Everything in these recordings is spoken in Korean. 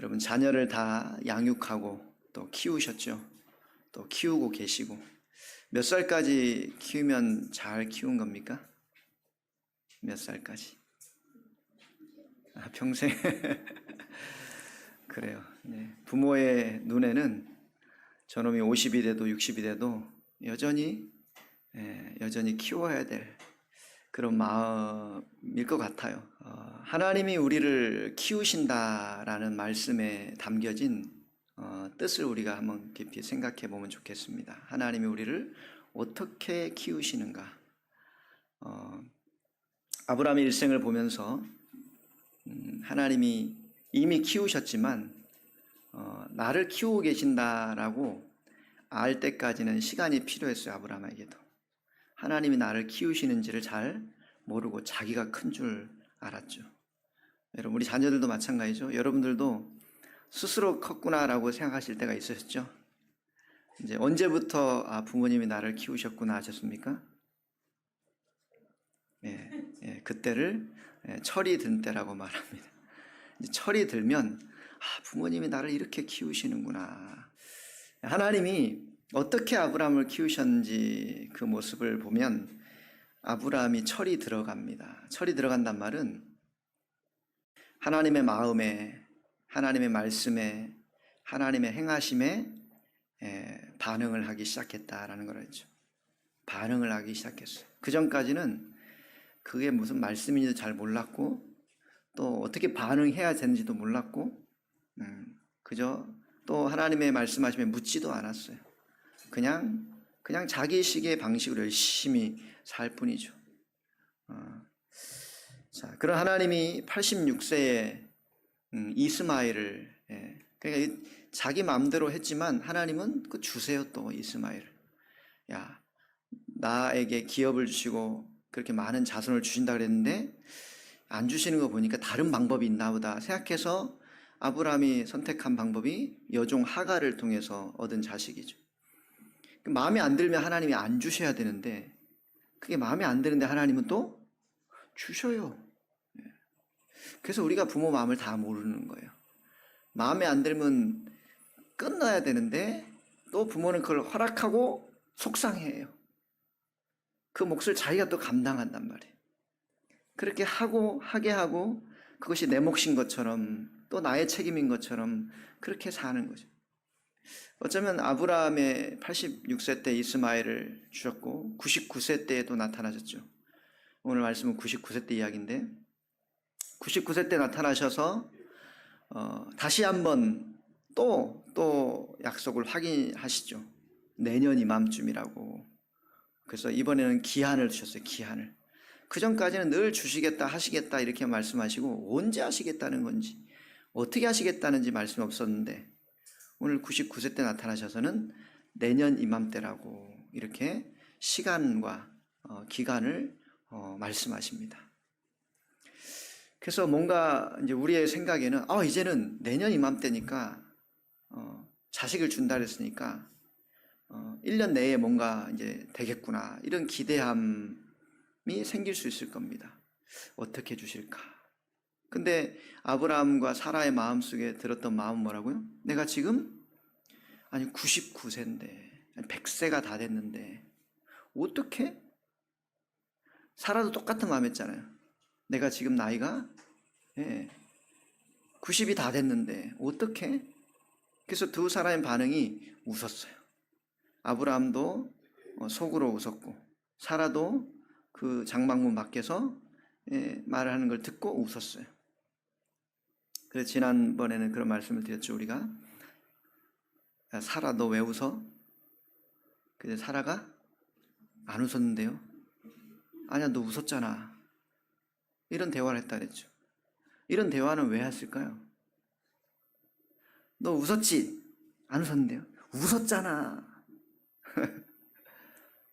여러분 자녀를 다 양육하고 또 키우셨죠. 또 키우고 계시고 몇 살까지 키우면 잘 키운 겁니까? 몇 살까지? 평생. 그래요. 네. 부모의 눈에는 저놈이 50이 돼도 60이 돼도 여전히 키워야 될 그런 마음일 것 같아요. 하나님이 우리를 키우신다라는 말씀에 담겨진 뜻을 우리가 한번 깊이 생각해 보면 좋겠습니다. 하나님이 우리를 어떻게 키우시는가? 아브라함의 일생을 보면서 하나님이 이미 키우셨지만 나를 키우고 계신다라고 알 때까지는 시간이 필요했어요. 아브라함에게도. 하나님이 나를 키우시는지를 잘 모르고 자기가 큰 줄 알았죠. 여러분, 우리 자녀들도 마찬가지죠. 여러분들도 스스로 컸구나라고 생각하실 때가 있으셨죠. 이제 언제부터 부모님이 나를 키우셨구나 하셨습니까? 그때를 철이 든 때라고 말합니다. 이제 철이 들면 부모님이 나를 이렇게 키우시는구나. 하나님이 어떻게 아브라함을 키우셨는지 그 모습을 보면 아브라함이 철이 들어갑니다. 철이 들어간단 말은 하나님의 마음에, 하나님의 말씀에, 하나님의 행하심에 반응을 하기 시작했다라는 거죠. 반응을 하기 시작했어요. 그 전까지는 그게 무슨 말씀인지도 잘 몰랐고 또 어떻게 반응해야 되는지도 몰랐고 그저 또 하나님의 말씀하심에 묻지도 않았어요. 그냥 자기식의 방식으로 열심히 살 뿐이죠. 자, 그런 하나님이 86세에 이스마엘을 그러니까 자기 마음대로 했지만 하나님은 그 주세요 또 이스마엘을. 야, 나에게 기업을 주시고 그렇게 많은 자손을 주신다 그랬는데 안 주시는 거 보니까 다른 방법이 있나 보다 생각해서 아브라함이 선택한 방법이 여종 하갈을 통해서 얻은 자식이죠. 마음에 안 들면 하나님이 안 주셔야 되는데 그게 마음에 안 드는데 하나님은 또 주셔요. 그래서 우리가 부모 마음을 다 모르는 거예요. 마음에 안 들면 끝나야 되는데 또 부모는 그걸 허락하고 속상해해요. 그 몫을 자기가 또 감당한단 말이에요. 그렇게 하게 하고 그것이 내 몫인 것처럼 또 나의 책임인 것처럼 그렇게 사는 거죠. 어쩌면 아브라함의 86세 때 이스마엘을 주셨고 99세 때에도 나타나셨죠. 오늘 말씀은 99세 때 이야기인데 99세 때 나타나셔서 다시 한번 또 약속을 확인하시죠. 내년 이맘쯤이라고. 그래서 이번에는 기한을 주셨어요. 기한을. 그 전까지는 늘 주시겠다 하시겠다 이렇게 말씀하시고 언제 하시겠다는 건지 어떻게 하시겠다는지 말씀이 없었는데 오늘 99세 때 나타나셔서는 내년 이맘때라고 이렇게 시간과 기간을 말씀하십니다. 그래서 뭔가 이제 우리의 생각에는 이제는 내년 이맘때니까 자식을 준다 그랬으니까 1년 내에 뭔가 이제 되겠구나 이런 기대함이 생길 수 있을 겁니다. 어떻게 주실까? 근데 아브라함과 사라의 마음속에 들었던 마음은 뭐라고요? 내가 지금 99세인데 100세가 다 됐는데 어떻게? 사라도 똑같은 마음이었잖아요. 내가 지금 나이가 90이 다 됐는데 어떻게? 그래서 두 사람의 반응이 웃었어요. 아브라함도 속으로 웃었고 사라도 그 장막문 밖에서 말을 하는 걸 듣고 웃었어요. 그래서 지난번에는 그런 말씀을 드렸죠. 우리가 사라 너 왜 웃어? 그래서 사라가 안 웃었는데요. 아니야 너 웃었잖아. 이런 대화를 했다 그랬죠. 이런 대화는 왜 했을까요? 너 웃었지? 안 웃었는데요. 웃었잖아.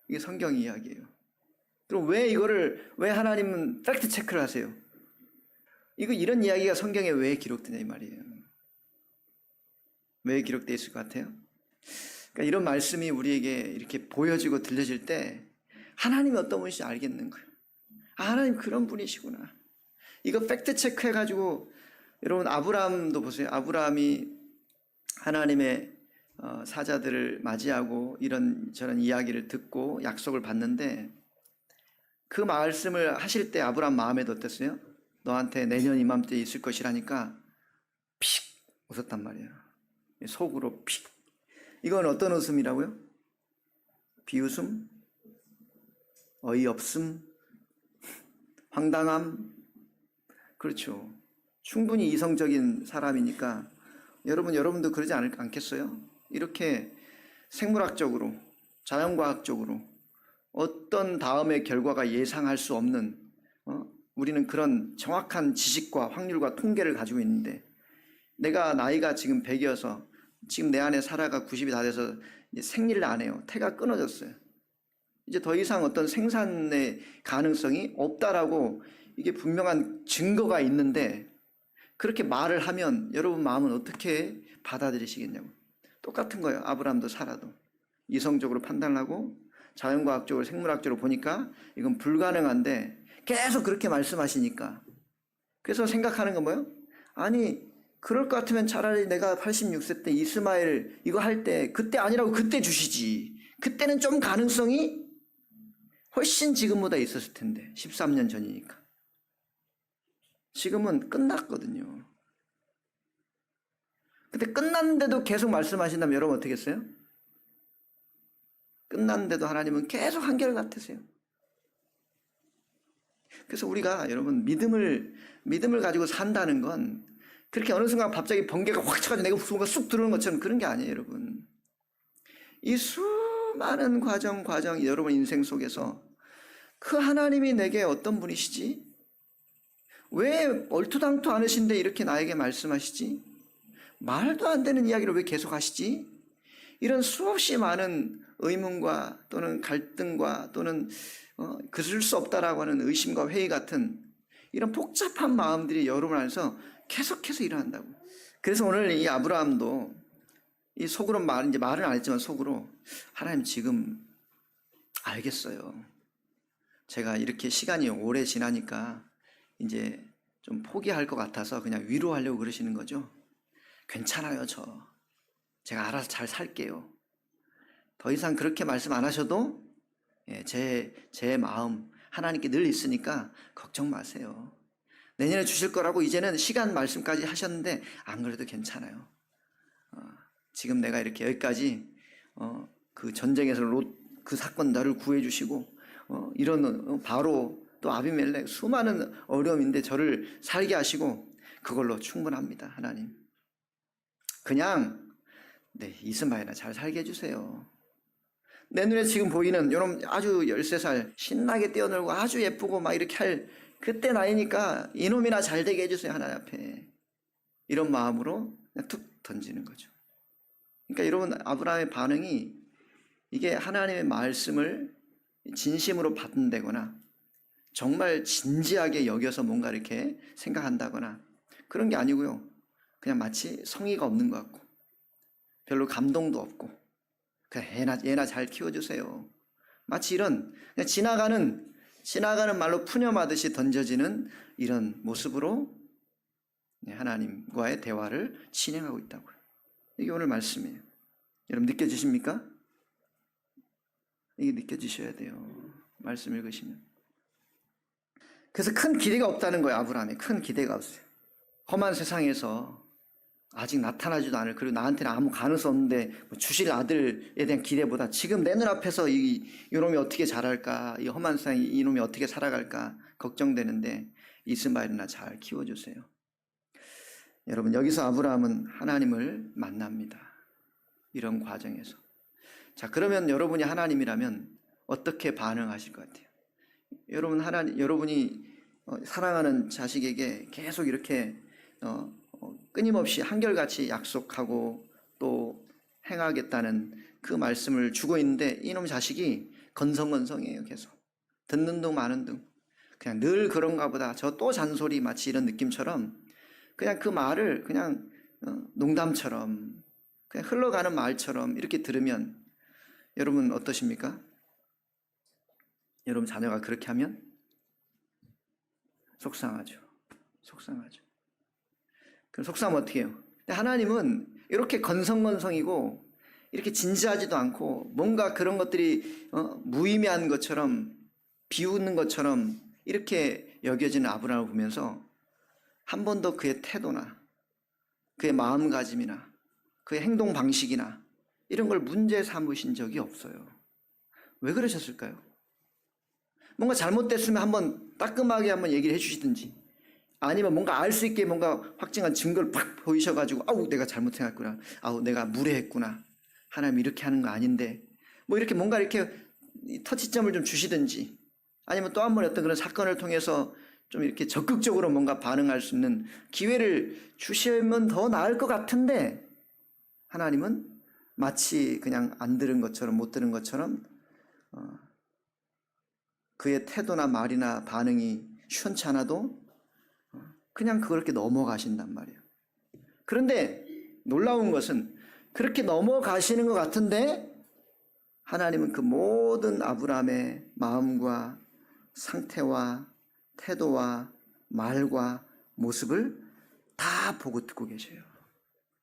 이게 성경 이야기예요. 그럼 왜 하나님은 팩트 체크를 하세요? 이런 이야기가 성경에 왜 기록되냐 이 말이에요. 왜 기록되어 있을 것 같아요? 그러니까 이런 말씀이 우리에게 이렇게 보여지고 들려질 때 하나님이 어떤 분이신지 알겠는 거예요. 하나님 그런 분이시구나. 이거 팩트 체크해가지고 여러분 아브라함도 보세요. 아브라함이 하나님의 사자들을 맞이하고 이런저런 이야기를 듣고 약속을 받는데 그 말씀을 하실 때 아브라함 마음에도 어땠어요? 너한테 내년 이맘때 있을 것이라니까 픽 웃었단 말이에요. 속으로 픽. 이건 어떤 웃음이라고요? 비웃음? 어이없음? 황당함? 그렇죠. 충분히 이성적인 사람이니까 여러분도 그러지 않겠어요? 이렇게 생물학적으로, 자연과학적으로 어떤 다음의 결과가 예상할 수 없는 우리는 그런 정확한 지식과 확률과 통계를 가지고 있는데 내가 나이가 지금 100이어서 지금 내 안에 살아가 90이 다 돼서 이제 생리를 안 해요. 태가 끊어졌어요. 이제 더 이상 어떤 생산의 가능성이 없다라고 이게 분명한 증거가 있는데 그렇게 말을 하면 여러분 마음은 어떻게 받아들이시겠냐고. 똑같은 거예요. 아브라함도 사라도. 이성적으로 판단하고 자연과학적으로 생물학적으로 보니까 이건 불가능한데 계속 그렇게 말씀하시니까. 그래서 생각하는 건 뭐예요? 아니 그럴 것 같으면 차라리 내가 86세 때 이스마엘 이거 할 때 그때 아니라고 그때 주시지. 그때는 좀 가능성이 훨씬 지금보다 있었을 텐데 13년 전이니까. 지금은 끝났거든요. 근데 끝났는데도 계속 말씀하신다면 여러분 어떻게 했어요? 끝났는데도 하나님은 계속 한결같으세요. 그래서 우리가 여러분 믿음을 가지고 산다는 건 그렇게 어느 순간 갑자기 번개가 확 쳐가지고 내가 뭔가 쑥 들어오는 것처럼 그런 게 아니에요, 여러분. 이 수많은 과정 여러분 인생 속에서 그 하나님이 내게 어떤 분이시지? 왜 얼토당토 않으신데 이렇게 나에게 말씀하시지? 말도 안 되는 이야기를 왜 계속 하시지? 이런 수없이 많은 의문과 또는 갈등과 또는 그럴 수 없다라고 하는 의심과 회의 같은 이런 복잡한 마음들이 여러분 안에서 계속해서 일어난다고. 그래서 오늘 이 아브라함도 이 속으로 이제 말은 안 했지만 속으로 하나님 지금 알겠어요. 제가 이렇게 시간이 오래 지나니까 이제 좀 포기할 것 같아서 그냥 위로하려고 그러시는 거죠. 괜찮아요, 제가 알아서 잘 살게요. 더 이상 그렇게 말씀 안 하셔도 제 마음 하나님께 늘 있으니까 걱정 마세요. 내년에 주실 거라고 이제는 시간 말씀까지 하셨는데 안 그래도 괜찮아요. 지금 내가 이렇게 여기까지 그 전쟁에서 그 사건 나를 구해 주시고 이런 바로 또 아비멜렉 수많은 어려움인데 저를 살게 하시고 그걸로 충분합니다. 하나님. 그냥 이스마엘아 잘 살게 해주세요. 내 눈에 지금 보이는 여러분 아주 13살 신나게 뛰어놀고 아주 예쁘고 막 이렇게 할 그때 나이니까 이놈이나 잘 되게 해주세요. 하나님 앞에. 이런 마음으로 그냥 툭 던지는 거죠. 그러니까 여러분 아브라함의 반응이 이게 하나님의 말씀을 진심으로 받는다거나 정말 진지하게 여겨서 뭔가 이렇게 생각한다거나 그런 게 아니고요. 그냥 마치 성의가 없는 것 같고 별로 감동도 없고 그냥 얘나 잘 키워주세요. 마치 이런 그냥 지나가는 말로 푸념하듯이 던져지는 이런 모습으로 하나님과의 대화를 진행하고 있다고요. 이게 오늘 말씀이에요. 여러분 느껴지십니까? 이게 느껴지셔야 돼요. 말씀 읽으시면. 그래서 큰 기대가 없다는 거예요. 아브라함에 큰 기대가 없어요. 험한 세상에서 아직 나타나지도 않을 그리고 나한테는 아무 가능성 없는데 주실 아들에 대한 기대보다 지금 내 눈앞에서 이놈이 어떻게 자랄까 이 험한 세상에 이놈이 어떻게 살아갈까 걱정되는데 이스마엘이나 잘 키워주세요. 여러분 여기서 아브라함은 하나님을 만납니다. 이런 과정에서. 자 그러면 여러분이 하나님이라면 어떻게 반응하실 것 같아요? 여러분이 사랑하는 자식에게 계속 이렇게 끊임없이 한결같이 약속하고 또 행하겠다는 그 말씀을 주고 있는데 이놈 자식이 건성건성해요. 계속 듣는 둥 마는 둥 그냥 늘 그런가 보다 저 또 잔소리 마치 이런 느낌처럼 그냥 그 말을 그냥 농담처럼 그냥 흘러가는 말처럼 이렇게 들으면 여러분 어떠십니까? 여러분 자녀가 그렇게 하면 속상하죠. 그럼 속상하면 어떻게 해요? 근데 하나님은 이렇게 건성건성이고 이렇게 진지하지도 않고 뭔가 그런 것들이 무의미한 것처럼 비웃는 것처럼 이렇게 여겨지는 아브라함을 보면서 한 번도 그의 태도나 그의 마음가짐이나 그의 행동 방식이나 이런 걸 문제 삼으신 적이 없어요. 왜 그러셨을까요? 뭔가 잘못됐으면 한번 따끔하게 한번 얘기를 해주시든지 아니면 뭔가 알 수 있게 뭔가 확증한 증거를 팍 보이셔가지고 아우 내가 잘못해갔구나, 아우 내가 무례했구나, 하나님 이렇게 하는 거 아닌데 뭐 이렇게 뭔가 이렇게 터치점을 좀 주시든지 아니면 또 한 번 어떤 그런 사건을 통해서 좀 이렇게 적극적으로 뭔가 반응할 수 있는 기회를 주시면 더 나을 것 같은데 하나님은 마치 그냥 안 들은 것처럼 못 들은 것처럼 그의 태도나 말이나 반응이 시원치 않아도 그냥 그렇게 넘어가신단 말이에요. 그런데 놀라운 것은 그렇게 넘어가시는 것 같은데 하나님은 그 모든 아브라함의 마음과 상태와 태도와 말과 모습을 다 보고 듣고 계셔요.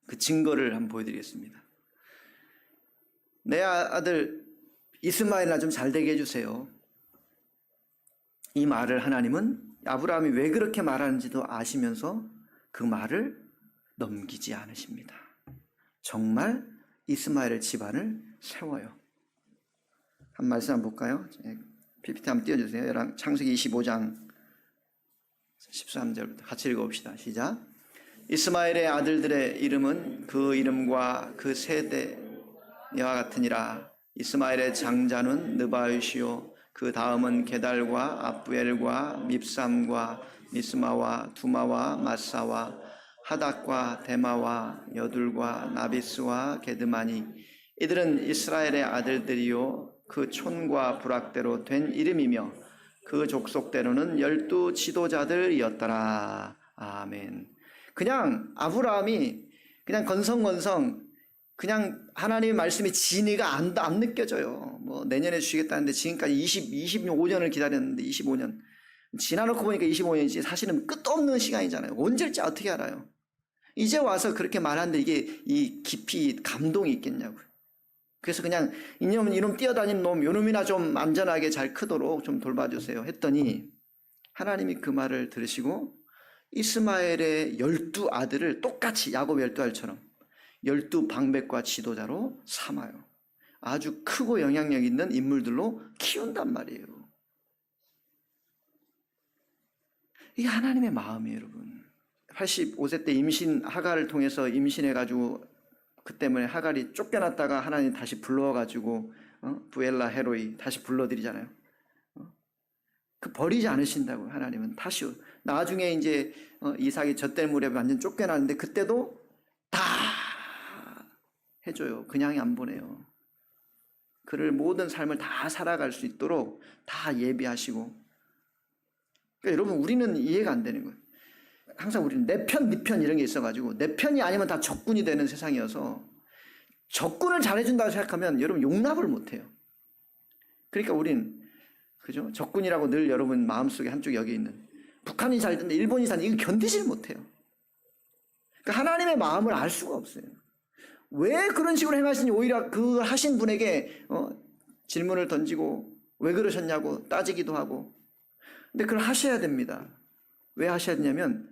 그 증거를 한번 보여드리겠습니다. 내 아들 이스마엘이나 좀 잘 되게 해주세요. 이 말을 하나님은 아브라함이 왜 그렇게 말하는지도 아시면서 그 말을 넘기지 않으십니다. 정말 이스마엘의 집안을 세워요. 한 말씀 한번 볼까요? PPT 한번 띄워주세요. 창세기 25장 13절부터 같이 읽어봅시다. 시작. 이스마엘의 아들들의 이름은 그 이름과 그 세대와 같으니라. 이스마엘의 장자는 느바요시요 그 다음은 게달과 압부엘과 밉삼과 미스마와 두마와 마사와 하닥과 데마와 여둘과 나비스와 게드마니 이들은 이스라엘의 아들들이요 그 촌과 부락대로 된 이름이며 그 족속대로는 12 지도자들이었더라. 아멘. 그냥 아브라함이 그냥 건성건성 그냥 하나님의 말씀이 진의가 안 느껴져요. 뭐 내년에 주시겠다는데 지금까지 25년을 기다렸는데 25년 지나놓고 보니까 25년이지 사실은 끝도 없는 시간이잖아요. 언제일지 어떻게 알아요? 이제 와서 그렇게 말하는데 이게 이 깊이 감동이 있겠냐고요. 그래서 그냥 이놈 뛰어다니는 놈 요놈이나 좀 안전하게 잘 크도록 좀 돌봐주세요 했더니 하나님이 그 말을 들으시고 이스마엘의 12 아들을 똑같이 야곱 12알처럼 12 방백과 지도자로 삼아요. 아주 크고 영향력 있는 인물들로 키운단 말이에요. 이게 하나님의 마음이에요, 여러분. 85세 때 임신 하갈을 통해서 임신해가지고 그 때문에 하갈이 쫓겨났다가 하나님 다시 불러가지고 부엘라 헤로이 다시 불러드리잖아요. 그 버리지 않으신다고 하나님은 다시 나중에 이제 이삭이 젖될 무렵에 완전 쫓겨났는데 그때도 다 해줘요. 그냥 안 보내요. 그를 모든 삶을 다 살아갈 수 있도록 다 예비하시고. 그러니까 여러분 우리는 이해가 안 되는 거예요. 항상 우리는 내 편, 네 편 이런 게 있어가지고 내 편이 아니면 다 적군이 되는 세상이어서 적군을 잘해준다고 생각하면 여러분 용납을 못해요. 그러니까 우린 그죠? 적군이라고 늘 여러분 마음속에 한쪽 여기 있는 북한이 잘 된다, 일본이 잘 된다 이거 견디질 못해요. 그러니까 하나님의 마음을 알 수가 없어요. 왜 그런 식으로 행하시니 오히려 그 하신 분에게 질문을 던지고 왜 그러셨냐고 따지기도 하고. 근데 그걸 하셔야 됩니다. 왜 하셔야 되냐면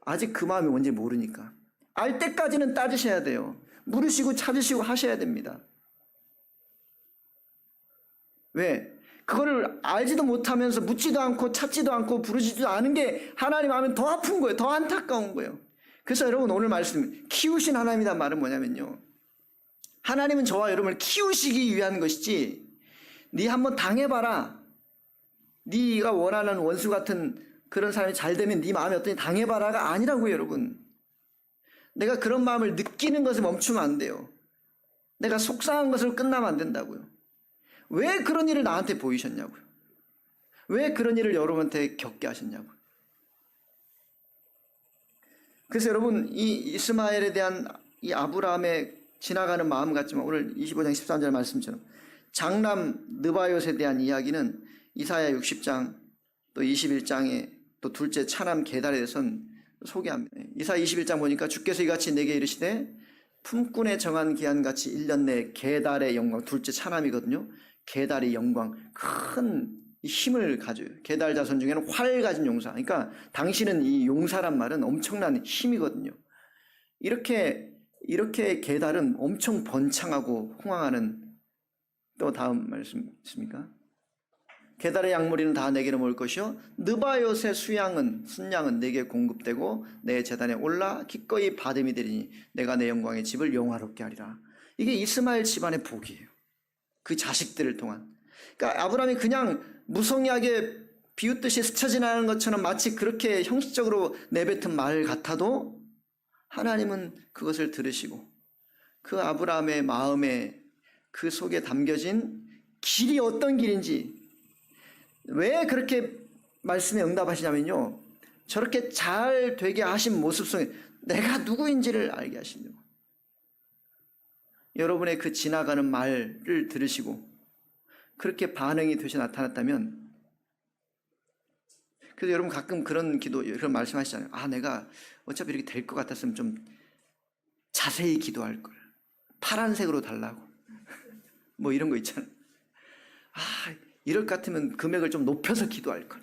아직 그 마음이 뭔지 모르니까. 알 때까지는 따지셔야 돼요. 물으시고 찾으시고 하셔야 됩니다. 왜? 그거를 알지도 못하면서 묻지도 않고 찾지도 않고 부르지도 않은 게 하나님 마음에 더 아픈 거예요. 더 안타까운 거예요. 그래서 여러분 오늘 말씀 키우신 하나님이란 말은 뭐냐면요. 하나님은 저와 여러분을 키우시기 위한 것이지 네 한번 당해봐라. 네가 원하는 원수 같은 그런 사람이 잘 되면 네 마음이 어떠니 당해봐라가 아니라고요. 여러분. 내가 그런 마음을 느끼는 것을 멈추면 안 돼요. 내가 속상한 것을 끝나면 안 된다고요. 왜 그런 일을 나한테 보이셨냐고요. 왜 그런 일을 여러분한테 겪게 하셨냐고요. 그래서 여러분 이 이스마엘에 대한 이 아브라함의 지나가는 마음 같지만 오늘 25장 13절 말씀처럼 장남 느바요스에 대한 이야기는 이사야 60장 또 21장에 또 둘째 차남 게달에 대해서는 소개합니다. 이사 21장 보니까 주께서 이같이 내게 이르시되 품꾼에 정한 기한같이 1년 내에 게달의 영광, 둘째 차남이거든요. 게달의 영광, 큰 힘을 가져요. 게달 자손 중에는 활 가진 용사. 그러니까 당신은 이 용사란 말은 엄청난 힘이거든요. 이렇게 게달은 엄청 번창하고 흥왕하는, 또 다음 말씀 있습니까? 게달의 양무리는 다 내게로 모일 것이요 느바요의 순양은 내게 공급되고 내 제단에 올라 기꺼이 받음이 되리니 내가 내 영광의 집을 영화롭게 하리라. 이게 이스마엘 집안의 복이에요. 그 자식들을 통한. 그러니까 아브라함이 그냥 무성의하게 비웃듯이 스쳐 지나가는 것처럼 마치 그렇게 형식적으로 내뱉은 말 같아도 하나님은 그것을 들으시고 그 아브라함의 마음에 그 속에 담겨진 길이 어떤 길인지, 왜 그렇게 말씀에 응답하시냐면요, 저렇게 잘 되게 하신 모습 속에 내가 누구인지를 알게 하시는 거예요. 여러분의 그 지나가는 말을 들으시고 그렇게 반응이 되셔 나타났다면, 그래서 여러분 가끔 그런 기도, 그런 말씀 하시잖아요. 아, 내가 어차피 이렇게 될 것 같았으면 좀 자세히 기도할 걸, 파란색으로 달라고 뭐 이런 거 있잖아요. 아, 이럴 것 같으면 금액을 좀 높여서 기도할 걸,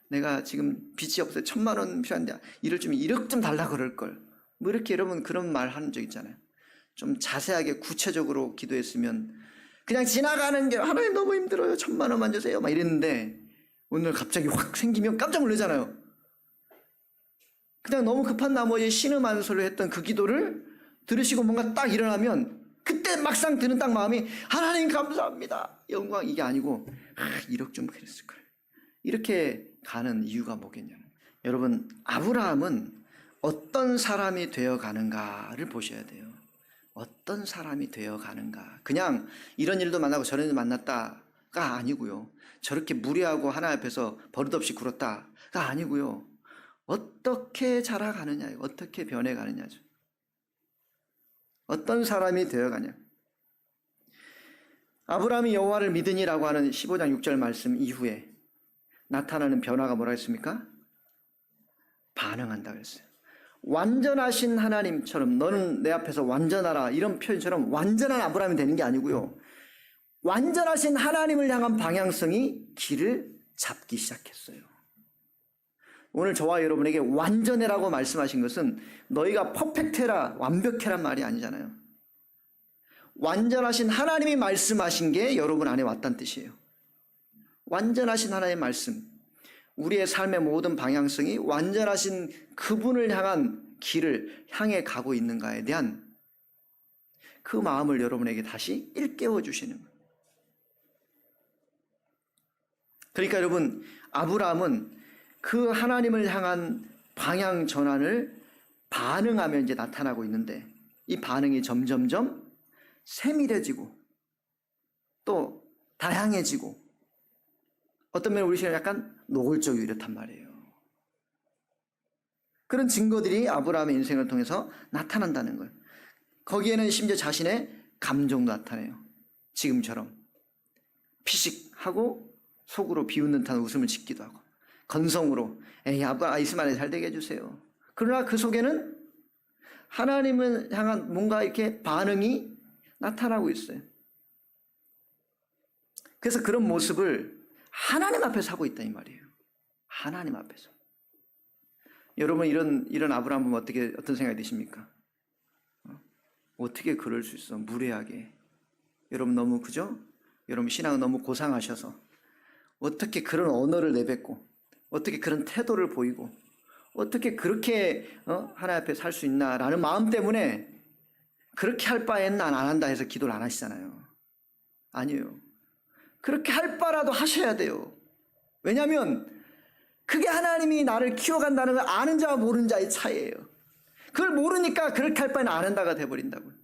내가 지금 빚이 없어요, 1,000만 원 필요한데 이럴 좀 1억 좀 달라 그럴 걸, 뭐 이렇게 여러분 그런 말 하는 적 있잖아요. 좀 자세하게 구체적으로 기도했으면, 그냥 지나가는 게 하나님 너무 힘들어요, 1,000만 원만 주세요 막 이랬는데 오늘 갑자기 확 생기면 깜짝 놀라잖아요. 그냥 너무 급한 나머지 신음하는 소리를 했던 그 기도를 들으시고 뭔가 딱 일어나면 그때 막상 드는 딱 마음이 하나님 감사합니다, 영광, 이게 아니고 1억 좀 그랬을 걸, 이렇게 가는 이유가 뭐겠냐면, 여러분 아브라함은 어떤 사람이 되어 가는가를 보셔야 돼요. 어떤 사람이 되어 가는가. 그냥 이런 일도 만나고 저런 일도 만났다가 아니고요, 저렇게 무례하고 하나님 앞에서 버릇없이 굴었다가 아니고요, 어떻게 자라가느냐, 어떻게 변해가느냐죠. 어떤 사람이 되어가냐. 아브라함이 여호와를 믿으니라고 하는 15장 6절 말씀 이후에 나타나는 변화가 뭐라 했습니까? 반응한다 그랬어요. 완전하신 하나님처럼 너는 내 앞에서 완전하라, 이런 표현처럼 완전한 아브라함이 되는 게 아니고요, 완전하신 하나님을 향한 방향성이 길을 잡기 시작했어요. 오늘 저와 여러분에게 완전해라고 말씀하신 것은 너희가 퍼펙트해라, 완벽해란 말이 아니잖아요. 완전하신 하나님이 말씀하신 게 여러분 안에 왔다는 뜻이에요. 완전하신 하나님의 말씀, 우리의 삶의 모든 방향성이 완전하신 그분을 향한 길을 향해 가고 있는가에 대한 그 마음을 여러분에게 다시 일깨워 주시는 거예요. 그러니까 여러분, 아브라함은 그 하나님을 향한 방향 전환을 반응하며 이제 나타나고 있는데, 이 반응이 점점점 세밀해지고 또 다양해지고, 어떤 면에 우리 시간에 약간 노골적이고 이렇단 말이에요. 그런 증거들이 아브라함의 인생을 통해서 나타난다는 거예요. 거기에는 심지어 자신의 감정도 나타내요. 지금처럼 피식하고 속으로 비웃는 듯한 웃음을 짓기도 하고, 건성으로 에이 이스마엘 잘 되게 해주세요. 그러나 그 속에는 하나님을 향한 뭔가 이렇게 반응이 나타나고 있어요. 그래서 그런 모습을 하나님 앞에서 하고 있다 이 말이에요. 하나님 앞에서. 여러분 이런 아브라함 보면 어떤 생각이 드십니까? 어떻게 그럴 수 있어, 무례하게. 여러분 너무, 그죠? 여러분 신앙은 너무 고상하셔서 어떻게 그런 언어를 내뱉고 어떻게 그런 태도를 보이고 어떻게 그렇게 하나님 앞에 살 수 있나라는 마음 때문에 그렇게 할 바엔 난 안 한다 해서 기도를 안 하시잖아요. 아니에요. 그렇게 할 바라도 하셔야 돼요. 왜냐하면 그게 하나님이 나를 키워간다는 걸 아는 자와 모르는 자의 차이예요. 그걸 모르니까 그렇게 할 바엔 안 한다가 돼버린다고요.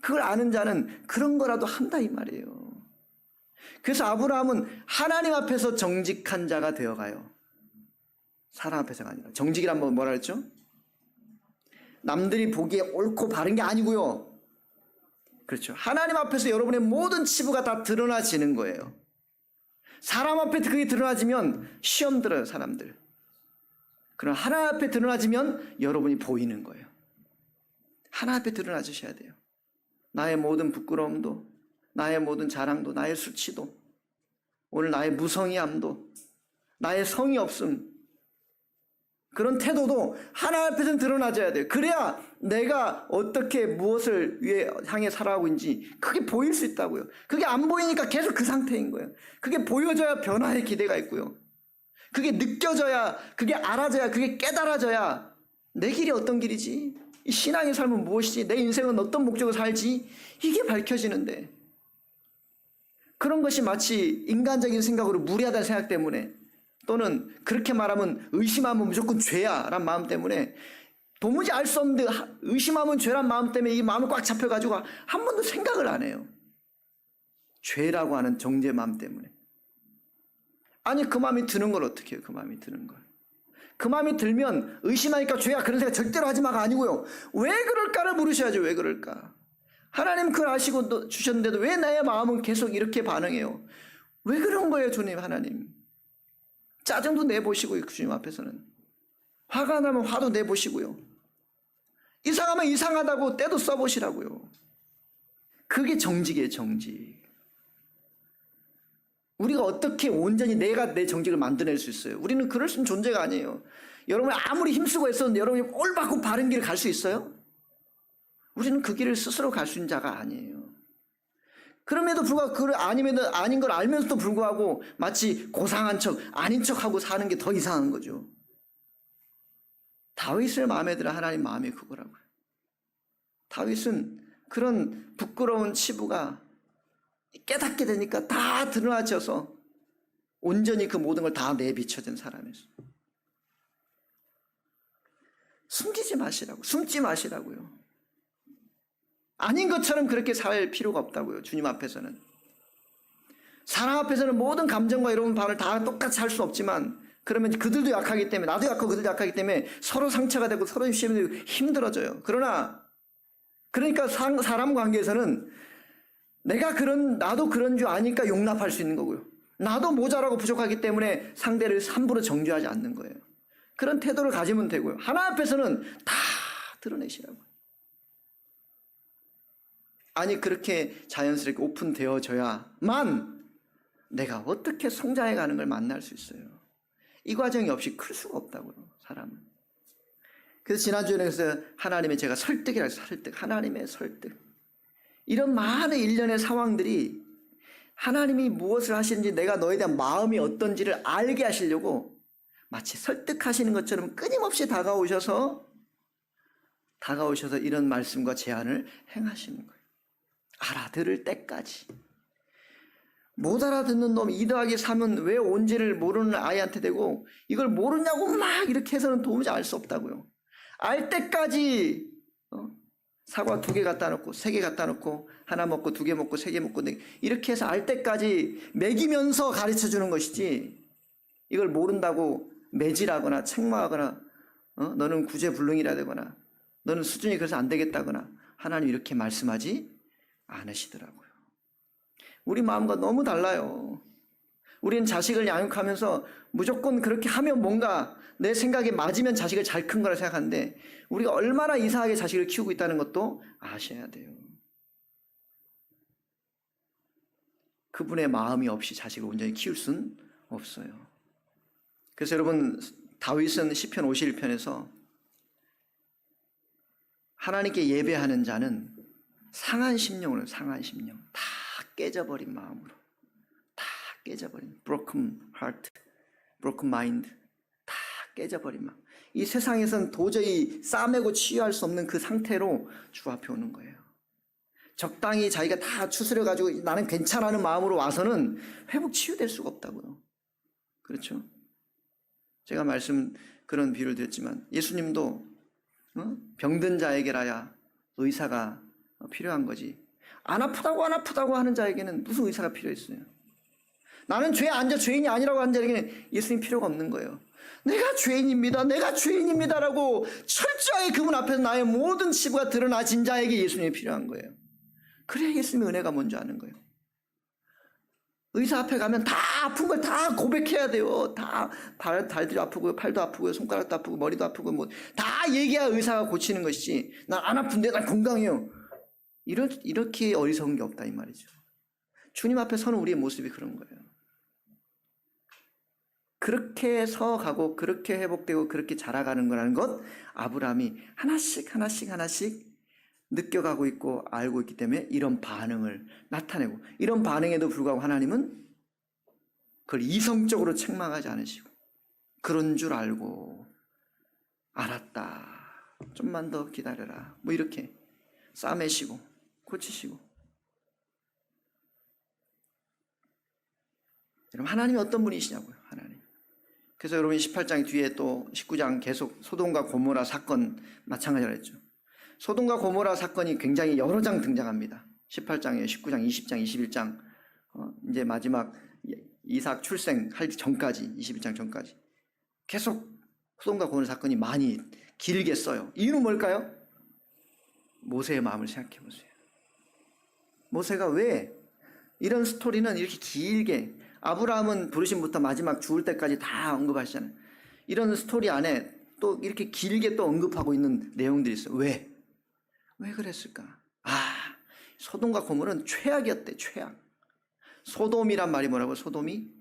그걸 아는 자는 그런 거라도 한다 이 말이에요. 그래서 아브라함은 하나님 앞에서 정직한 자가 되어가요. 사람 앞에서가 아니라. 정직이란 뭐라 그랬죠? 남들이 보기에 옳고 바른 게 아니고요, 그렇죠, 하나님 앞에서 여러분의 모든 치부가 다 드러나지는 거예요. 사람 앞에 그게 드러나지면 시험 들어요, 사람들. 그러나 하나님 앞에 드러나지면 여러분이 보이는 거예요. 하나님 앞에 드러나주셔야 돼요. 나의 모든 부끄러움도, 나의 모든 자랑도, 나의 수치도, 오늘 나의 무성의함도, 나의 성의 없음, 그런 태도도 하나님 앞에서는 드러나줘야 돼요. 그래야 내가 어떻게 무엇을 위해 향해 살아가고 있는지 그게 보일 수 있다고요. 그게 안 보이니까 계속 그 상태인 거예요. 그게 보여져야 변화의 기대가 있고요. 그게 느껴져야, 그게 알아져야, 그게 깨달아져야 내 길이 어떤 길이지? 이 신앙의 삶은 무엇이지? 내 인생은 어떤 목적으로 살지? 이게 밝혀지는데, 그런 것이 마치 인간적인 생각으로 무리하다는 생각 때문에, 또는 그렇게 말하면 의심하면 무조건 죄야 라는 마음 때문에, 도무지 알 수 없는데 의심하면 죄란 마음 때문에 이 마음을 꽉 잡혀가지고 한 번도 생각을 안 해요. 죄라고 하는 정죄 마음 때문에. 아니, 그 마음이 드는 걸 어떻게 해요? 그 마음이 드는 걸. 그 마음이 들면 의심하니까 죄야, 그런 생각 절대로 하지 마가 아니고요. 왜 그럴까를 물으셔야죠. 왜 그럴까? 하나님 그걸 아시고 주셨는데도 왜 나의 마음은 계속 이렇게 반응해요? 왜 그런 거예요, 주님 하나님? 짜증도 내보시고요, 주님 앞에서는. 화가 나면 화도 내보시고요. 이상하면 이상하다고 때도 써보시라고요. 그게 정직이에요, 정직. 우리가 어떻게 온전히 내가 내 정직을 만들어낼 수 있어요? 우리는 그럴 수 있는 존재가 아니에요. 여러분이 아무리 힘쓰고 했었는데 여러분이 올바고 바른 길을 갈 수 있어요? 우리는 그 길을 스스로 갈 수 있는 자가 아니에요. 그럼에도 불구하고 그 아닌 걸 알면서도 불구하고 마치 고상한 척, 아닌 척하고 사는 게 더 이상한 거죠. 다윗을 마음에 들어 하나님 마음이 그거라고요. 다윗은 그런 부끄러운 치부가 깨닫게 되니까 다 드러나져서 온전히 그 모든 걸 다 내비춰진 사람이었어요. 숨기지 마시라고, 숨지 마시라고요. 아닌 것처럼 그렇게 살 필요가 없다고요. 주님 앞에서는. 사람 앞에서는 모든 감정과 이런 바를 다 똑같이 할 수 없지만, 그러면 그들도 약하기 때문에, 나도 약하고 그들도 약하기 때문에 서로 상처가 되고 서로 힘들어져요. 그러니까 사람 관계에서는 나도 그런 줄 아니까 용납할 수 있는 거고요. 나도 모자라고 부족하기 때문에 상대를 함부로 정죄하지 않는 거예요. 그런 태도를 가지면 되고요. 하나님 앞에서는 다 드러내시라고. 아니, 그렇게 자연스럽게 오픈되어져야만 내가 어떻게 성장해 가는 걸 만날 수 있어요. 이 과정이 없이 클 수가 없다고요, 사람은. 그래서 지난주에 그래서 하나님의 제가 설득이라고 해서 하나님의 설득. 이런 많은 일련의 상황들이 하나님이 무엇을 하시는지, 내가 너에 대한 마음이 어떤지를 알게 하시려고 마치 설득하시는 것처럼 끊임없이 다가오셔서 이런 말씀과 제안을 행하시는 거예요. 알아들을 때까지. 못 알아듣는 놈 2 더하기 3은 왜 온지를 모르는 아이한테 되고, 이걸 모르냐고 막 이렇게 해서는 도무지 알 수 없다고요. 알 때까지 사과 2개 갖다 놓고 3개 갖다 놓고 하나 먹고 2개 먹고 3개 먹고 이렇게 해서 알 때까지 먹이면서 가르쳐 주는 것이지, 이걸 모른다고 매질하거나 책망하거나 너는 구제불능이라 되거나 너는 수준이 그래서 안 되겠다거나 하나님 이렇게 말씀하지 않으시더라고요. 우리 마음과 너무 달라요. 우리는 자식을 양육하면서 무조건 그렇게 하면 뭔가 내 생각에 맞으면 자식을 잘 큰 거라 생각하는데, 우리가 얼마나 이상하게 자식을 키우고 있다는 것도 아셔야 돼요. 그분의 마음이 없이 자식을 온전히 키울 수는 없어요. 그래서 여러분, 다윗은 시편 51편에서 하나님께 예배하는 자는 상한 심령으로, 상한 심령, 다 깨져버린 마음으로, 다 깨져버린 broken heart, broken mind, 다 깨져버린 마음. 이 세상에선 도저히 싸매고 치유할 수 없는 그 상태로 주 앞에 오는 거예요. 적당히 자기가 다 추스려가지고 나는 괜찮아하는 마음으로 와서는 회복 치유될 수가 없다고요. 그렇죠? 제가 그런 비유를 드렸지만, 예수님도 병든 자에게라야 의사가 필요한 거지, 안 아프다고 하는 자에게는 무슨 의사가 필요했어요? 나는 죄인이 아니라고 하는 자에게는 예수님 필요가 없는 거예요. 내가 죄인입니다라고 철저하게 그분 앞에서 나의 모든 치부가 드러나진 자에게 예수님이 필요한 거예요. 그래야 예수님의 은혜가 뭔지 아는 거예요. 의사 앞에 가면 다 아픈 걸 다 고백해야 돼요. 다 발도 아프고요, 팔도 아프고요, 손가락도 아프고, 머리도 아프고, 뭐 다 얘기해야 의사가 고치는 것이지. 난 안 아픈데 난 건강해요. 이렇게 어리석은 게 없다 이 말이죠. 주님 앞에 서는 우리의 모습이 그런 거예요. 그렇게 서가고 그렇게 회복되고 그렇게 자라가는 거라는 것, 아브라함이 하나씩 느껴가고 있고 알고 있기 때문에 이런 반응을 나타내고, 이런 반응에도 불구하고 하나님은 그걸 이성적으로 책망하지 않으시고, 그런 줄 알고 알았다, 좀만 더 기다려라, 뭐 이렇게 싸매시고 고치시고. 여러분, 하나님이 어떤 분이시냐고요. 하나님. 그래서 여러분 18장 뒤에 또 19장 계속 소돔과 고모라 사건 마찬가지로 했죠. 소돔과 고모라 사건이 굉장히 여러 장 등장합니다. 18장에 19장, 20장, 21장, 이제 마지막 이삭 출생할 전까지, 21장 전까지 계속 소돔과 고모라 사건이 많이 길게 써요. 이유는 뭘까요? 모세의 마음을 생각해 보세요. 모세가 왜 이런 스토리는 이렇게 길게, 아브라함은 부르심부터 마지막 죽을 때까지 다 언급하시잖아요. 이런 스토리 안에 또 이렇게 길게 또 언급하고 있는 내용들이 있어요. 왜 그랬을까? 소돔과 고모라는 최악이었대. 최악. 소돔이란 말이 뭐라고? 소돔이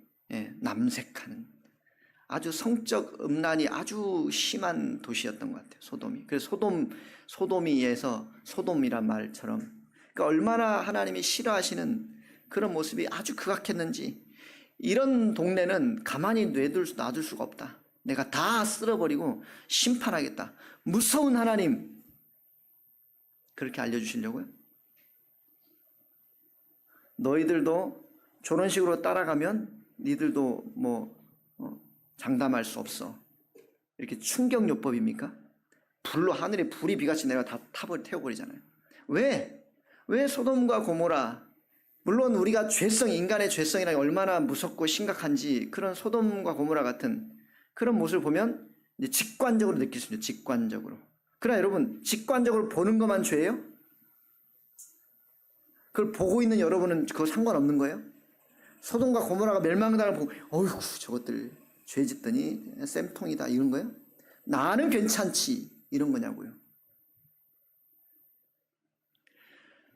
남색하는, 아주 성적 음란이 아주 심한 도시였던 것 같아요. 소돔이. 그래서 소돔이에서 소돔이란 말처럼, 그러니까 얼마나 하나님이 싫어하시는 그런 모습이 아주 극악했는지, 이런 동네는 가만히 놔둘 수가 없다. 내가 다 쓸어버리고 심판하겠다. 무서운 하나님, 그렇게 알려주시려고요. 너희들도 저런 식으로 따라가면 니들도 장담할 수 없어. 이렇게 충격요법입니까? 불로, 하늘에 불이 비같이 내려 다 태워버리잖아요. 왜 소돔과 고모라, 물론 우리가 인간의 죄성이라는 게 얼마나 무섭고 심각한지, 그런 소돔과 고모라 같은 그런 모습을 보면 이제 직관적으로 느낄 수 있죠. 직관적으로. 그러나 여러분, 직관적으로 보는 것만 죄예요? 그걸 보고 있는 여러분은 그거 상관없는 거예요? 소돔과 고모라가 멸망당을 보고 어이구 저것들 죄 짓더니 쌤통이다, 이런 거예요? 나는 괜찮지, 이런 거냐고요.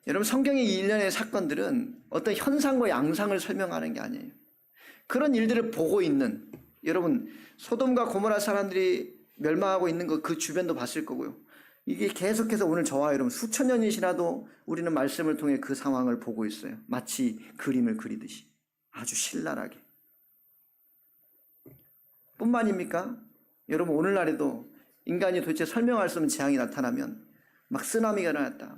여러분, 성경의 이 일련의 사건들은 어떤 현상과 양상을 설명하는 게 아니에요. 그런 일들을 보고 있는, 여러분 소돔과 고모라 사람들이 멸망하고 있는 그 주변도 봤을 거고요. 이게 계속해서 오늘 저와 여러분 수천 년이 지나도 우리는 말씀을 통해 그 상황을 보고 있어요. 마치 그림을 그리듯이 아주 신랄하게. 뿐만입니까? 여러분, 오늘날에도 인간이 도대체 설명할 수 없는 재앙이 나타나면, 막 쓰나미가 일어났다,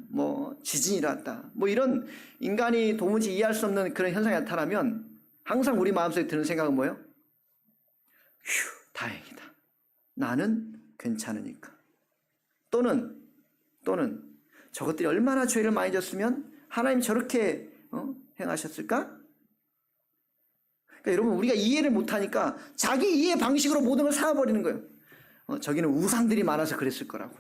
지진이 일어났다, 이런 인간이 도무지 이해할 수 없는 그런 현상이 나타나면 항상 우리 마음속에 드는 생각은 뭐예요? 휴, 다행이다. 나는 괜찮으니까. 또는 저것들이 얼마나 죄를 많이 졌으면 하나님 저렇게 행하셨을까? 그러니까 여러분, 우리가 이해를 못하니까 자기 이해 방식으로 모든 걸 삼아버리는 거예요. 저기는 우상들이 많아서 그랬을 거라고.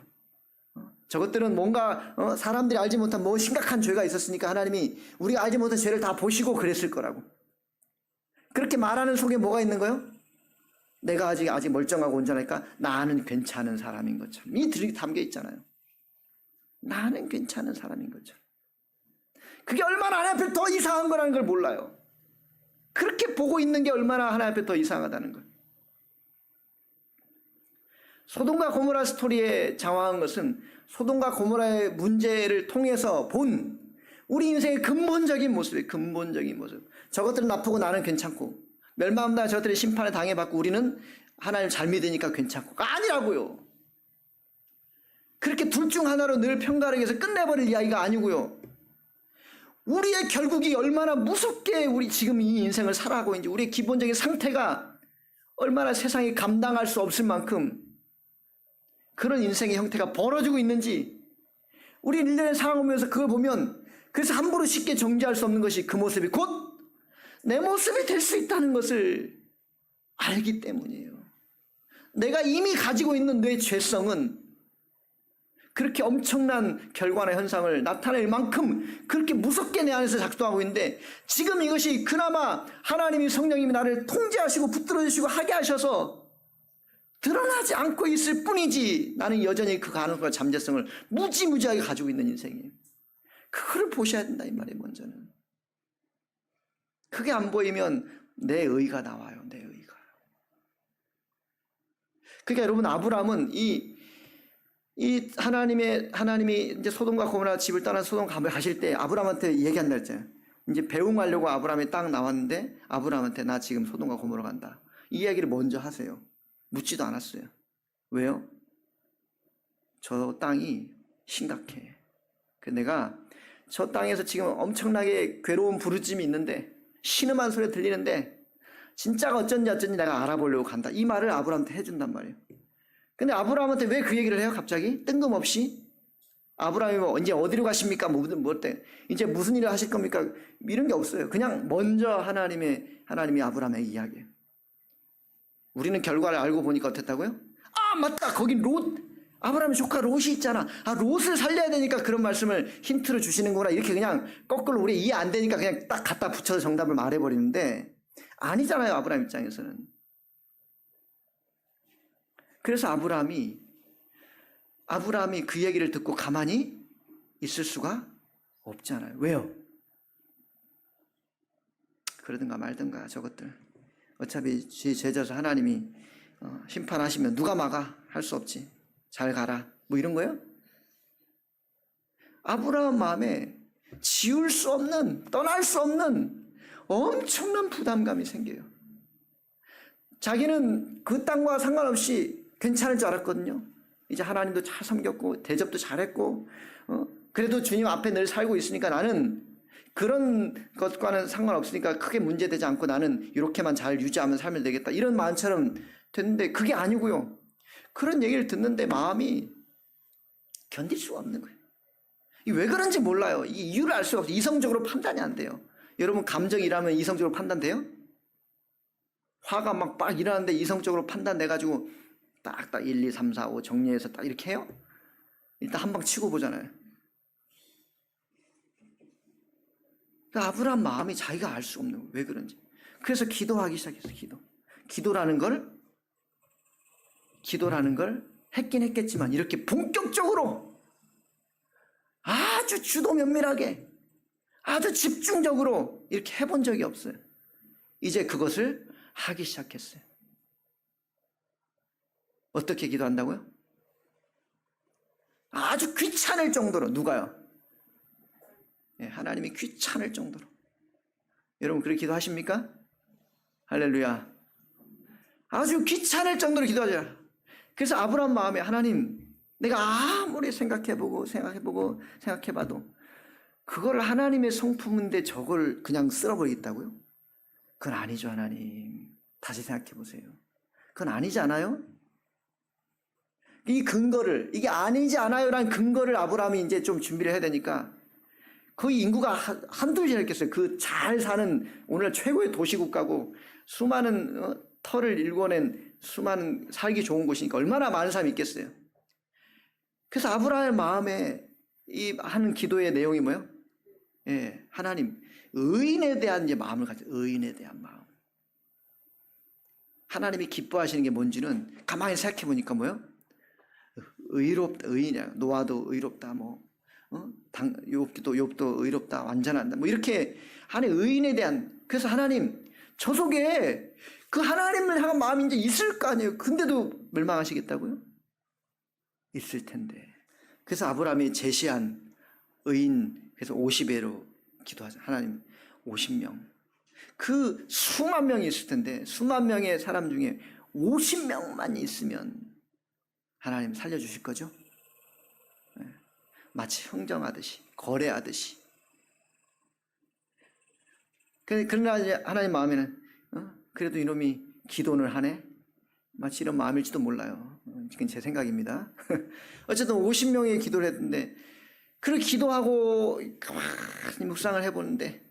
저것들은 뭔가 사람들이 알지 못한 심각한 죄가 있었으니까 하나님이 우리가 알지 못한 죄를 다 보시고 그랬을 거라고. 그렇게 말하는 속에 뭐가 있는 거예요? 내가 아직 멀쩡하고 온전하니까 나는 괜찮은 사람인 것처럼. 이 들이 담겨 있잖아요. 나는 괜찮은 사람인 것처럼. 그게 얼마나 하나님 앞에 더 이상한 거라는 걸 몰라요. 그렇게 보고 있는 게 얼마나 하나님 앞에 더 이상하다는 걸. 소돔과 고모라 스토리에 장황한 것은 소돔과 고모라의 문제를 통해서 본 우리 인생의 근본적인 모습이에요. 근본적인 모습. 저것들은 나쁘고 나는 괜찮고, 멸망한다 저것들이 심판을 당해받고 우리는 하나님을 잘 믿으니까 괜찮고. 아니라고요. 그렇게 둘 중 하나로 늘 편가르기 해서 끝내버릴 이야기가 아니고요. 우리의 결국이 얼마나 무섭게 우리 지금 이 인생을 살아가고 있는지, 우리의 기본적인 상태가 얼마나 세상이 감당할 수 없을 만큼 그런 인생의 형태가 벌어지고 있는지, 우리 일련의 상황을 보면서 그걸 보면, 그래서 함부로 쉽게 정지할 수 없는 것이 그 모습이 곧 내 모습이 될 수 있다는 것을 알기 때문이에요. 내가 이미 가지고 있는 내 죄성은 그렇게 엄청난 결과나 현상을 나타낼 만큼 그렇게 무섭게 내 안에서 작동하고 있는데, 지금 이것이 그나마 하나님이 성령님이 나를 통제하시고 붙들어 주시고 하게 하셔서 드러나지 않고 있을 뿐이지, 나는 여전히 그 가능성과 잠재성을 무지무지하게 가지고 있는 인생이에요. 그거를 보셔야 된다 이 말이에요. 먼저는 그게 안 보이면 내 의가 나와요. 내 의가. 그러니까 여러분, 아브라함은 이 하나님이 이제 소돔과 고모라 집을 떠나서 소돔 가실 때 아브라함한테 얘기한다 했잖아요. 이제 배웅하려고 아브라함이 딱 나왔는데 아브라함한테 나 지금 소돔과 고모라 간다, 이 이야기를 먼저 하세요. 묻지도 않았어요. 왜요? 저 땅이 심각해. 내가 저 땅에서 지금 엄청나게 괴로운 부르짐이 있는데, 신음한 소리가 들리는데 진짜가 어쩐지 내가 알아보려고 간다, 이 말을 아브라함한테 해준단 말이에요. 근데 아브라함한테 왜 그 얘기를 해요? 갑자기 뜬금없이. 아브라함이 뭐 이제 어디로 가십니까? 뭐 어때? 이제 무슨 일을 하실 겁니까? 이런 게 없어요. 그냥 먼저 하나님이 아브라함에게 이야기해요. 우리는 결과를 알고 보니까 어땠다고요? 아 맞다, 거긴 롯, 아브라함의 조카 롯이 있잖아. 아 롯을 살려야 되니까 그런 말씀을 힌트로 주시는구나, 이렇게 그냥 거꾸로 우리 이해 안 되니까 그냥 딱 갖다 붙여서 정답을 말해버리는데 아니잖아요, 아브라함 입장에서는. 그래서 아브라함이 그 얘기를 듣고 가만히 있을 수가 없잖아요. 왜요? 그러든가 말든가 저것들 어차피 죄 져서 하나님이 심판하시면 누가 막아? 할 수 없지. 잘 가라, 뭐 이런 거예요? 아브라함 마음에 지울 수 없는, 떠날 수 없는 엄청난 부담감이 생겨요. 자기는 그 땅과 상관없이 괜찮을 줄 알았거든요. 이제 하나님도 잘 섬겼고 대접도 잘했고 그래도 주님 앞에 늘 살고 있으니까 나는 그런 것과는 상관없으니까 크게 문제되지 않고 나는 이렇게만 잘 유지하면 살면 되겠다, 이런 마음처럼 됐는데 그게 아니고요. 그런 얘기를 듣는데 마음이 견딜 수가 없는 거예요. 왜 그런지 몰라요. 이 이유를 알 수가 없어요. 이성적으로 판단이 안 돼요. 여러분, 감정이라면 이성적으로 판단돼요? 화가 막 일어나는데 이성적으로 판단돼가지고 딱 1, 2, 3, 4, 5 정리해서 딱 이렇게 해요? 일단 한 방 치고 보잖아요. 그러니까 아브라함 마음이 자기가 알 수가 없는 거예요. 왜 그런지. 그래서 기도하기 시작했어요. 기도라는 걸 했긴 했겠지만 이렇게 본격적으로 아주 주도 면밀하게 아주 집중적으로 이렇게 해본 적이 없어요. 이제 그것을 하기 시작했어요. 어떻게 기도한다고요? 아주 귀찮을 정도로. 누가요? 하나님이 귀찮을 정도로. 여러분 그렇게 기도하십니까? 할렐루야. 아주 귀찮을 정도로 기도하죠. 그래서 아브라함 마음에 하나님, 내가 아무리 생각해봐도 그걸 하나님의 성품인데 저걸 그냥 쓸어버리겠다고요? 그건 아니죠. 하나님, 다시 생각해보세요. 그건 아니지 않아요? 이 근거를, 이게 아니지 않아요 라는 근거를 아브라함이 이제 좀 준비를 해야 되니까, 그 인구가 한둘이 있겠어요. 그 잘 사는 오늘 최고의 도시국가고 수많은 터를 일궈낸 수많은 살기 좋은 곳이니까 얼마나 많은 사람이 있겠어요. 그래서 아브라함의 마음에 이 하는 기도의 내용이 뭐예요? 하나님, 의인에 대한 이제 마음을 가져. 의인에 대한 마음. 하나님이 기뻐하시는 게 뭔지는 가만히 생각해 보니까 뭐예요? 의롭다, 의인이야. 노아도 의롭다, 욥도 의롭다, 완전한다, 이렇게 하는 의인에 대한. 그래서 하나님, 저 속에 그 하나님을 향한 마음이 이제 있을 거 아니에요. 근데도 멸망하시겠다고요? 있을 텐데. 그래서 아브라함이 제시한 의인, 그래서 50회로 기도하자. 하나님, 50명. 그 수만 명이 있을 텐데, 수만 명의 사람 중에 50명만 있으면 하나님 살려주실 거죠? 마치 흥정하듯이, 거래하듯이. 그러나 이제 하나님 마음에는 그래도 이놈이 기도를 하네? 마치 이런 마음일지도 몰라요. 이건 제 생각입니다. 어쨌든 50명의 기도를 했는데, 그렇게 기도하고 가만히 묵상을 해보는데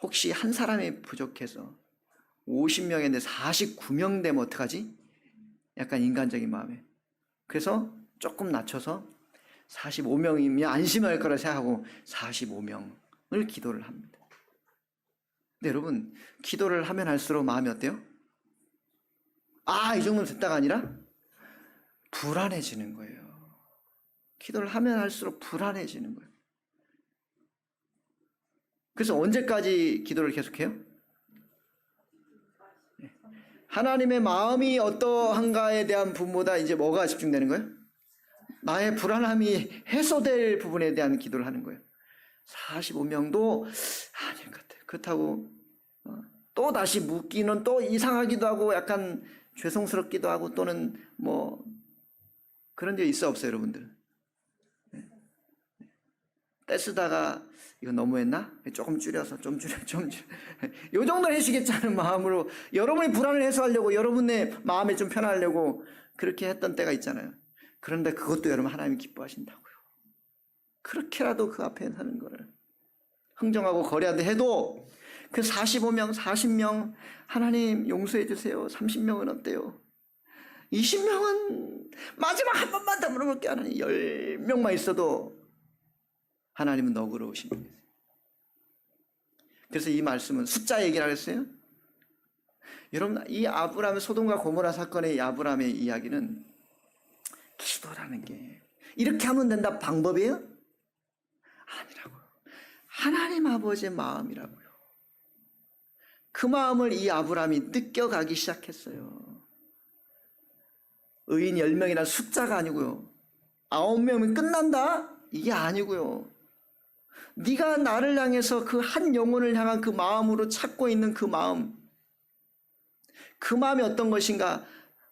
혹시 한 사람이 부족해서 50명인데 49명 되면 어떡하지? 약간 인간적인 마음에. 그래서 조금 낮춰서 45명이면 안심할 거라 생각하고 45명을 기도를 합니다. 근데 여러분, 기도를 하면 할수록 마음이 어때요? 이 정도면 됐다가 아니라 불안해지는 거예요. 기도를 하면 할수록 불안해지는 거예요. 그래서 언제까지 기도를 계속해요? 하나님의 마음이 어떠한가에 대한 부분보다 이제 뭐가 집중되는 거예요? 나의 불안함이 해소될 부분에 대한 기도를 하는 거예요. 45명도 아닐 것 같아요. 그렇다고 또 다시 묻기는 또 이상하기도 하고 약간 죄송스럽기도 하고 또는 뭐 그런 데 있어 없어요, 여러분들? 떼쓰다가 이거 너무했나? 조금 줄여서 좀 줄여. 요 정도는 해주겠지 하는 마음으로 여러분의 불안을 해소하려고 여러분의 마음에 좀 편하려고 그렇게 했던 때가 있잖아요. 그런데 그것도 여러분 하나님이 기뻐하신다고요. 그렇게라도 그 앞에 서는 거를 흥정하고 거래하듯 해도 그 45명, 40명 하나님 용서해 주세요. 30명은 어때요? 20명은 마지막 한 번만 더 물어볼게요. 하나님 10명만 있어도 하나님은 너그러우십니다. 그래서 이 말씀은 숫자 얘기를 하겠어요? 여러분, 이 아브라함 소돔과 고모라 사건의 이 아브라함의 이야기는 기도라는 게 이렇게 하면 된다 방법이에요? 아니라고요. 하나님 아버지의 마음이라고요. 그 마음을 이 아브라함이 느껴가기 시작했어요. 의인 10명이란 숫자가 아니고요. 9명이면 끝난다? 이게 아니고요. 네가 나를 향해서 그 한 영혼을 향한 그 마음으로 찾고 있는 그 마음이 어떤 것인가?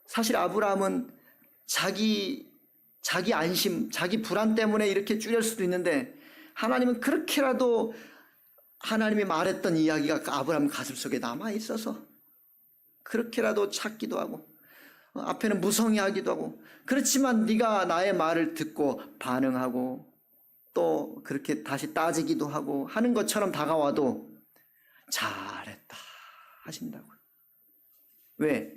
사실 아브라함은 자기 안심, 자기 불안 때문에 이렇게 줄일 수도 있는데 하나님은 그렇게라도 하나님이 말했던 이야기가 아브라함 가슴속에 남아 있어서 그렇게라도 찾기도 하고 앞에는 무성의하기도 하고 그렇지만 네가 나의 말을 듣고 반응하고 또 그렇게 다시 따지기도 하고 하는 것처럼 다가와도 잘했다 하신다고요. 왜?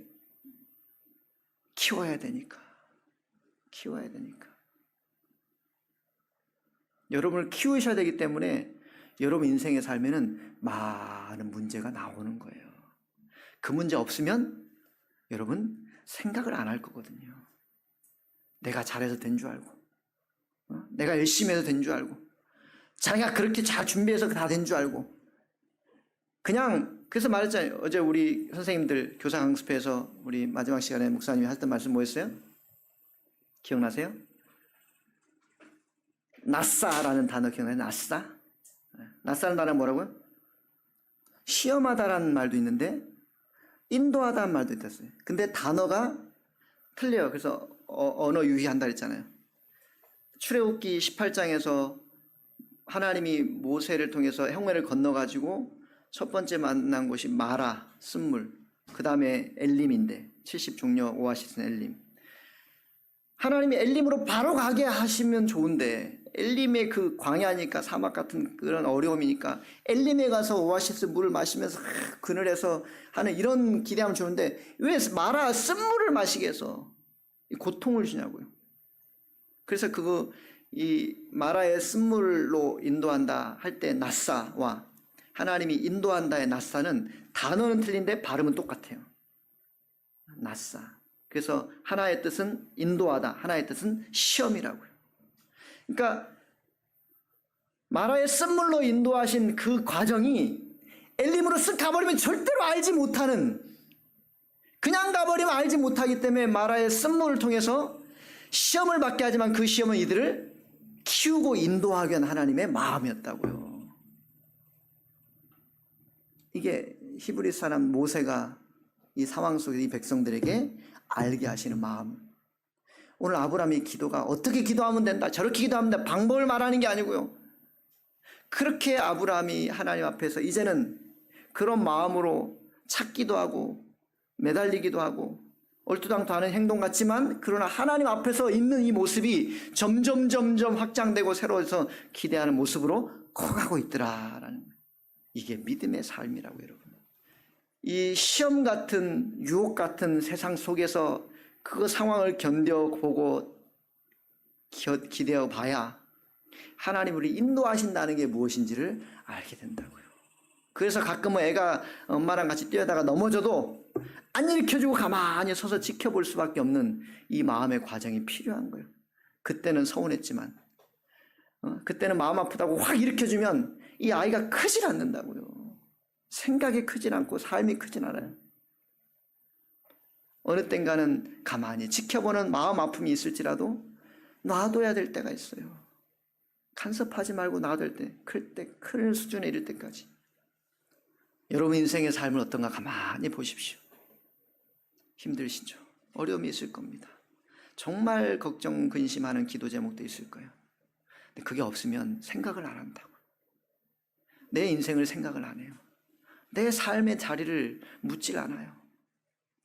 키워야 되니까. 여러분을 키우셔야 되기 때문에 여러분 인생의 삶에는 많은 문제가 나오는 거예요. 그 문제 없으면 여러분 생각을 안 할 거거든요. 내가 잘해서 된 줄 알고 내가 열심히 해서 된 줄 알고 자기가 그렇게 잘 준비해서 다 된 줄 알고 그냥 그래서 말했잖아요. 어제 우리 선생님들 교사 강습회에서 우리 마지막 시간에 목사님이 하셨던 말씀 뭐였어요? 기억나세요? 나싸라는 단어 기억나요? 나싸? 나싸는 단어가 뭐라고요? 시험하다라는 말도 있는데 인도하다는 말도 있었어요. 근데 단어가 틀려요. 그래서 언어 유희한다 그랬잖아요. 출애굽기 18장에서 하나님이 모세를 통해서 홍해를 건너가지고 첫 번째 만난 곳이 마라, 쓴물, 그 다음에 엘림인데 70종려 오아시스는 엘림. 하나님이 엘림으로 바로 가게 하시면 좋은데 엘림의 그 광야니까 사막 같은 그런 어려움이니까 엘림에 가서 오아시스 물을 마시면서 그늘에서 하는 이런 기대하면 좋은데 왜 마라 쓴물을 마시게 해서 고통을 주냐고요. 그래서 이 마라의 쓴물로 인도한다 할 때 나사와 하나님이 인도한다의 나사는 단어는 틀린데 발음은 똑같아요. 나사. 그래서 하나의 뜻은 인도하다, 하나의 뜻은 시험이라고요. 그러니까 마라의 쓴물로 인도하신 그 과정이 엘림으로 쓱 가버리면 절대로 알지 못하는, 그냥 가버리면 알지 못하기 때문에 마라의 쓴물을 통해서 시험을 받게 하지만 그 시험은 이들을 키우고 인도하기 위한 하나님의 마음이었다고요. 이게 히브리 사람 모세가 이 상황 속에 이 백성들에게 알게 하시는 마음. 오늘 아브라함의 기도가 어떻게 기도하면 된다, 저렇게 기도하면 된다, 방법을 말하는 게 아니고요. 그렇게 아브라함이 하나님 앞에서 이제는 그런 마음으로 찾기도 하고 매달리기도 하고 얼토당토하는 행동 같지만 그러나 하나님 앞에서 있는 이 모습이 점점 확장되고 새로워서 기대하는 모습으로 커가고 있더라라는 거예요. 이게 믿음의 삶이라고 여러분. 이 시험 같은 유혹 같은 세상 속에서 그 상황을 견뎌보고 기대어 봐야 하나님 우리 인도하신다는 게 무엇인지를 알게 된다고요. 그래서 가끔은 애가 엄마랑 같이 뛰어다가 넘어져도 안 일으켜주고 가만히 서서 지켜볼 수밖에 없는 이 마음의 과정이 필요한 거예요. 그때는 서운했지만 그때는 마음 아프다고 확 일으켜주면 이 아이가 크질 않는다고요. 생각이 크질 않고 삶이 크진 않아요. 어느 땐가는 가만히 지켜보는 마음 아픔이 있을지라도 놔둬야 될 때가 있어요. 간섭하지 말고 놔둘 때, 큰 수준에 이를 때까지. 여러분 인생의 삶은 어떤가 가만히 보십시오. 힘드시죠? 어려움이 있을 겁니다. 정말 걱정, 근심하는 기도 제목도 있을 거예요. 근데 그게 없으면 생각을 안 한다고. 내 인생을 생각을 안 해요. 내 삶의 자리를 묻질 않아요.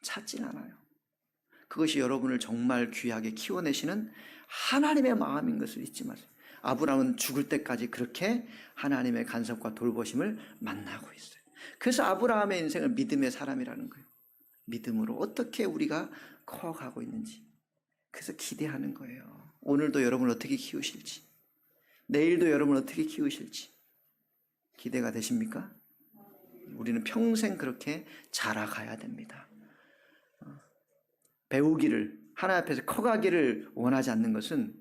찾질 않아요. 그것이 여러분을 정말 귀하게 키워내시는 하나님의 마음인 것을 잊지 마세요. 아브라함은 죽을 때까지 그렇게 하나님의 간섭과 돌보심을 만나고 있어요. 그래서 아브라함의 인생을 믿음의 사람이라는 거예요. 믿음으로 어떻게 우리가 커가고 있는지. 그래서 기대하는 거예요. 오늘도 여러분을 어떻게 키우실지, 내일도 여러분을 어떻게 키우실지 기대가 되십니까? 우리는 평생 그렇게 자라가야 됩니다. 배우기를, 하나님 앞에서 커가기를 원하지 않는 것은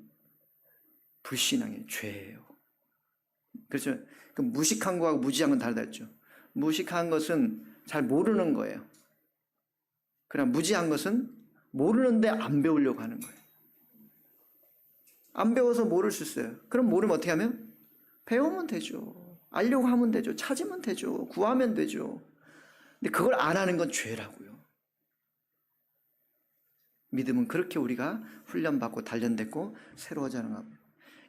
불신앙의 죄예요. 그렇죠? 그 무식한 거하고 무지한 건 다르다 했죠. 무식한 것은 잘 모르는 거예요. 그러나 무지한 것은 모르는데 안 배우려고 하는 거예요. 안 배워서 모를 수 있어요. 그럼 모르면 어떻게 하면? 배우면 되죠. 알려고 하면 되죠. 찾으면 되죠. 구하면 되죠. 근데 그걸 안 하는 건 죄라고요. 믿음은 그렇게 우리가 훈련받고 단련됐고 새로워져가는 겁니다.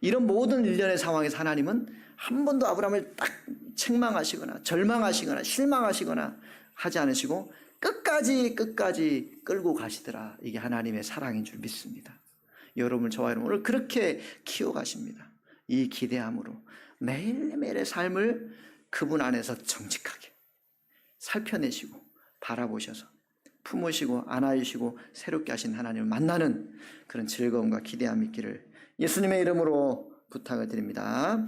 이런 모든 일련의 상황에서 하나님은 한 번도 아브라함을 딱 책망하시거나 절망하시거나 실망하시거나 하지 않으시고 끝까지 끌고 가시더라. 이게 하나님의 사랑인 줄 믿습니다. 여러분, 저와 여러분을 그렇게 키워가십니다. 이 기대함으로 매일매일의 삶을 그분 안에서 정직하게 살펴내시고 바라보셔서 품으시고 안아주시고 새롭게 하신 하나님을 만나는 그런 즐거움과 기대함이 있기를 예수님의 이름으로 부탁을 드립니다.